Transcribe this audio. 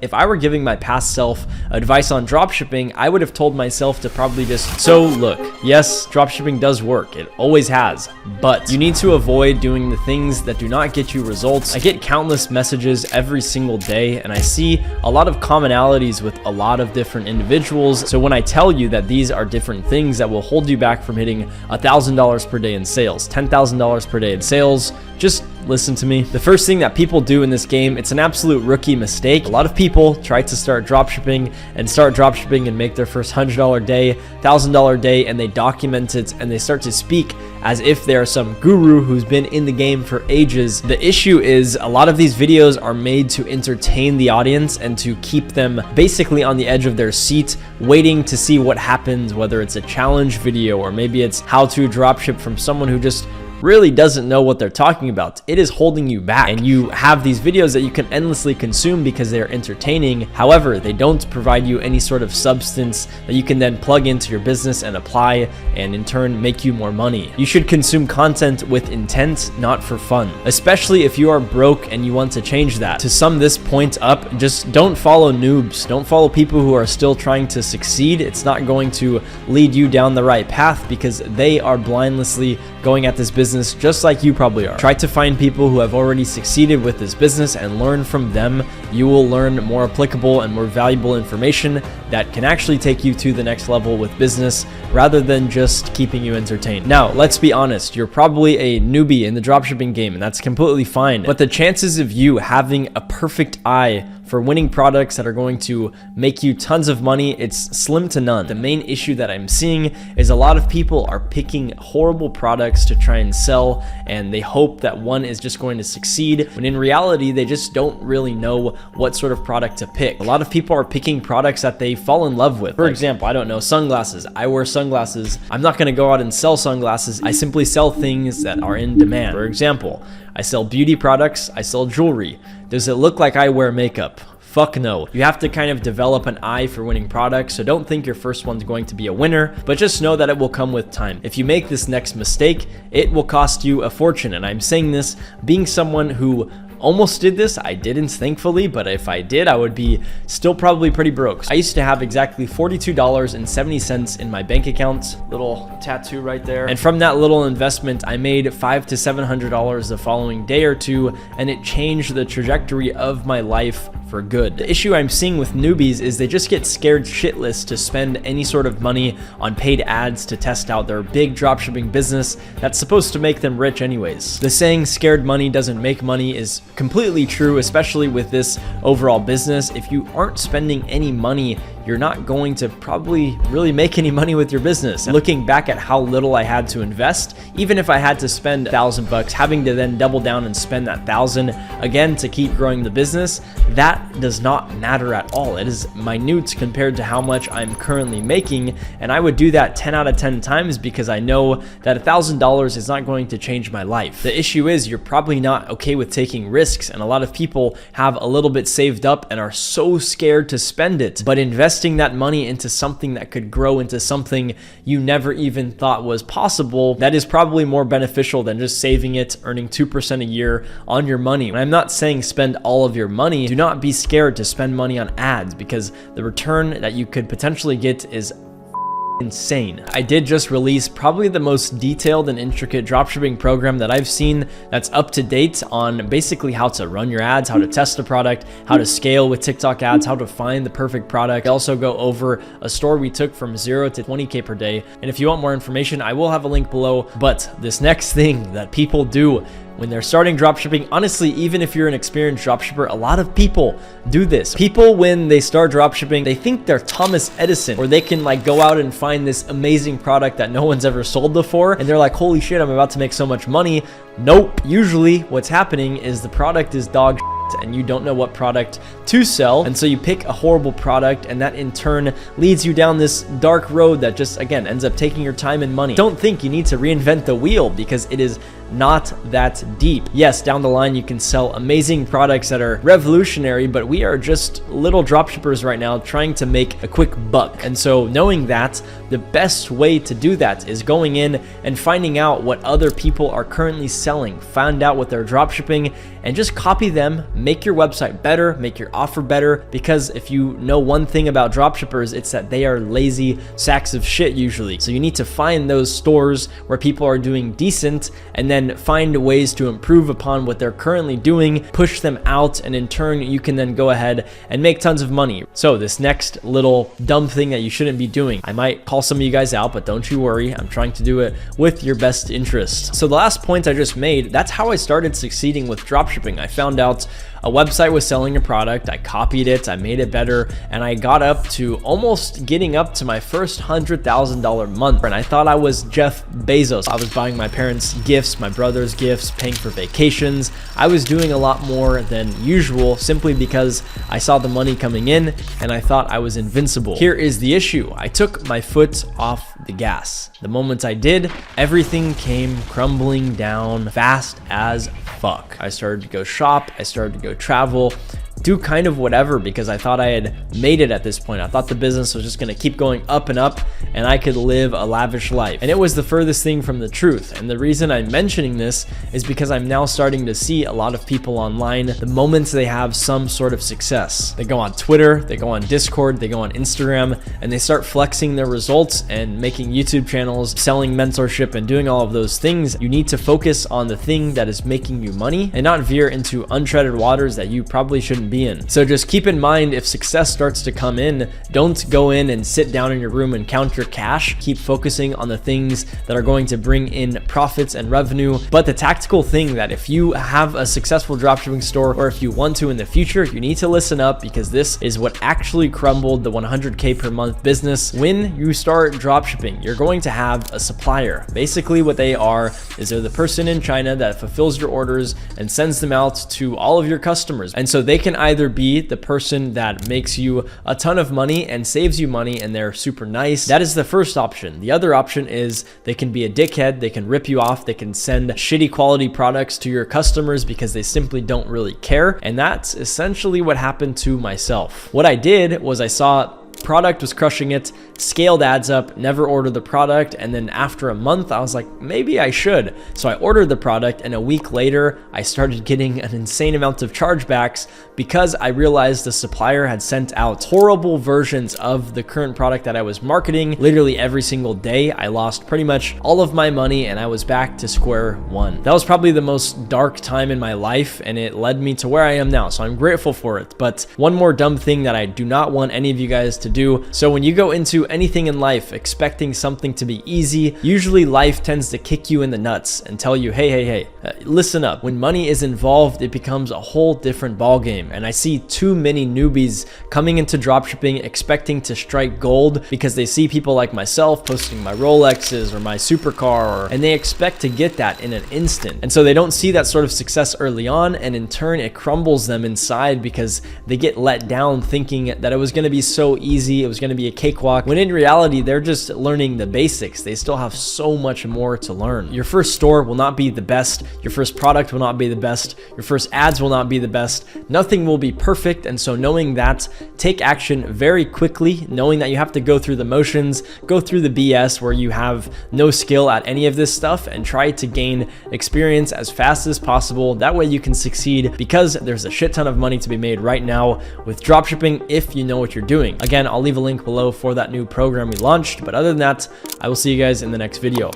If I were giving my past self advice on dropshipping, I would have told myself to probably so look, yes, dropshipping does work. It always has, but you need to avoid doing the things that do not get you results. I get countless messages every single day, and I see a lot of commonalities with a lot of different individuals. So when I tell you that these are different things that will hold you back from hitting $1,000 per day in sales, $10,000 per day in sales, just listen to me. The first thing that people do in this game, it's an absolute rookie mistake. A lot of people try to start dropshipping and make their first $100 day, $1,000 day, and they document it and they start to speak as if they're some guru who's been in the game for ages. The issue is a lot of these videos are made to entertain the audience and to keep them basically on the edge of their seat, waiting to see what happens, whether it's a challenge video or maybe it's how to dropship from someone who just really doesn't know what they're talking about. It is holding you back, and you have these videos that you can endlessly consume because they're entertaining. However, they don't provide you any sort of substance that you can then plug into your business and apply and in turn make you more money. You should consume content with intent, not for fun, especially if you are broke and you want to change that. To sum this point up, just don't follow noobs. Don't follow people who are still trying to succeed. It's not going to lead you down the right path because they are blindlessly going at this business just like you probably are. Try to find people who have already succeeded with this business and learn from them. You will learn more applicable and more valuable information that can actually take you to the next level with business rather than just keeping you entertained. Now, let's be honest, you're probably a newbie in the dropshipping game, and that's completely fine. But the chances of you having a perfect eye for winning products that are going to make you tons of money, it's slim to none. The main issue that I'm seeing is a lot of people are picking horrible products to try and sell, and they hope that one is just going to succeed, when in reality, they just don't really know what sort of product to pick. A lot of people are picking products that they fall in love with. For example, I don't know, sunglasses. I wear sunglasses. I'm not gonna go out and sell sunglasses. I simply sell things that are in demand. For example, I sell beauty products, I sell jewelry. Does it look like I wear makeup? Fuck no. You have to kind of develop an eye for winning products, so don't think your first one's going to be a winner, but just know that it will come with time. If you make this next mistake, it will cost you a fortune, and I'm saying this being someone who almost did this. I didn't, thankfully, but if I did, I would be still probably pretty broke. I used to have exactly $42.70 in my bank account, little tattoo right there. And from that little investment, I made $500 to $700 the following day or two, and it changed the trajectory of my life for good. The issue I'm seeing with newbies is they just get scared shitless to spend any sort of money on paid ads to test out their big dropshipping business that's supposed to make them rich anyways. The saying scared money doesn't make money is completely true, especially with this overall business. If you aren't spending any money, you're not going to probably really make any money with your business. And looking back at how little I had to invest, even if I had to spend $1,000, having to then double down and spend that $1,000 again to keep growing the business, that does not matter at all. It is minute compared to how much I'm currently making, and I would do that 10 out of 10 times because I know that $1,000 is not going to change my life. The issue is you're probably not okay with taking risks, and a lot of people have a little bit saved up and are so scared to spend it. But investing that money into something that could grow into something you never even thought was possible, that is probably more beneficial than just saving it, earning 2% a year on your money. And I'm not saying spend all of your money. Do not be scared to spend money on ads because the return that you could potentially get is insane. I did just release probably the most detailed and intricate dropshipping program that I've seen that's up to date on basically how to run your ads, how to test a product, how to scale with TikTok ads, how to find the perfect product. I also go over a store we took from 0 to 20K per day. And if you want more information, I will have a link below. But this next thing that people do when they're starting dropshipping, honestly, even if you're an experienced dropshipper, a lot of people do this. People, when they start dropshipping, they think they're Thomas Edison, or they can like go out and find this amazing product that no one's ever sold before, and they're like, holy shit, I'm about to make so much money. Nope. Usually what's happening is the product is dog shit and you don't know what product to sell, and so you pick a horrible product, and that in turn leads you down this dark road that just again ends up taking your time and money. Don't think you need to reinvent the wheel because it is not that deep. Yes, down the line you can sell amazing products that are revolutionary, but we are just little dropshippers right now trying to make a quick buck. And so knowing that, the best way to do that is going in and finding out what other people are currently selling, find out what they're dropshipping, and just copy them, make your website better, make your offer better, because if you know one thing about dropshippers, it's that they are lazy sacks of shit usually. So you need to find those stores where people are doing decent and then find ways to improve upon what they're currently doing, push them out, and in turn, you can then go ahead and make tons of money. So this next little dumb thing that you shouldn't be doing, I might call some of you guys out, but don't you worry, I'm trying to do it with your best interest. So the last point I just made, that's how I started succeeding with dropshipping. I found out a website was selling a product, I copied it, I made it better, and I got up to almost getting up to my first $100,000 month. And I thought I was Jeff Bezos. I was buying my parents gifts, my brother's gifts, paying for vacations. I was doing a lot more than usual simply because I saw the money coming in and I thought I was invincible. Here is the issue. I took my foot off the gas. The moment I did, everything came crumbling down fast as fuck. I started to go shop, I started to go travel, do kind of whatever, because I thought I had made it at this point. I thought the business was just going to keep going up and up and I could live a lavish life. And it was the furthest thing from the truth. And the reason I'm mentioning this is because I'm now starting to see a lot of people online, the moments they have some sort of success, they go on Twitter, they go on Discord, they go on Instagram, and they start flexing their results and making YouTube channels, selling mentorship, and doing all of those things. You need to focus on the thing that is making you money and not veer into untreaded waters that you probably shouldn't be in. So just keep in mind, if success starts to come in, don't go in and sit down in your room and count your cash. Keep focusing on the things that are going to bring in profits and revenue. But the tactical thing that if you have a successful dropshipping store, or if you want to in the future, you need to listen up, because this is what actually crumbled the 100K per month business. When you start dropshipping, you're going to have a supplier. Basically what they are is they're the person in China that fulfills your orders and sends them out to all of your customers. And so they can either be the person that makes you a ton of money and saves you money and they're super nice. That is the first option. The other option is they can be a dickhead. They can rip you off. They can send shitty quality products to your customers because they simply don't really care. And that's essentially what happened to myself. What I did was I saw product was crushing it, scaled ads up, never ordered the product, and then after a month I was like, maybe I should. So I ordered the product, and a week later I started getting an insane amount of chargebacks because I realized the supplier had sent out horrible versions of the current product that I was marketing literally every single day. I lost pretty much all of my money and I was back to square one. That was probably the most dark time in my life, and it led me to where I am now, so I'm grateful for it. But one more dumb thing that I do not want any of you guys to do. So when you go into anything in life expecting something to be easy, usually life tends to kick you in the nuts and tell you, hey, listen up. When money is involved, it becomes a whole different ballgame. And I see too many newbies coming into dropshipping expecting to strike gold because they see people like myself posting my Rolexes or my supercar, and they expect to get that in an instant. And so they don't see that sort of success early on, and in turn it crumbles them inside because they get let down thinking that it was going to be so easy, it was going to be a cakewalk, when in reality they're just learning the basics. They still have so much more to learn. Your first store will not be the best, your first product will not be the best, your first ads will not be the best, nothing will be perfect. And so knowing that, take action very quickly, knowing that you have to go through the motions, go through the BS where you have no skill at any of this stuff, and try to gain experience as fast as possible. That way you can succeed, because there's a shit ton of money to be made right now with dropshipping if you know what you're doing. Again, I'll leave a link below for that new program we launched. But other than that, I will see you guys in the next video.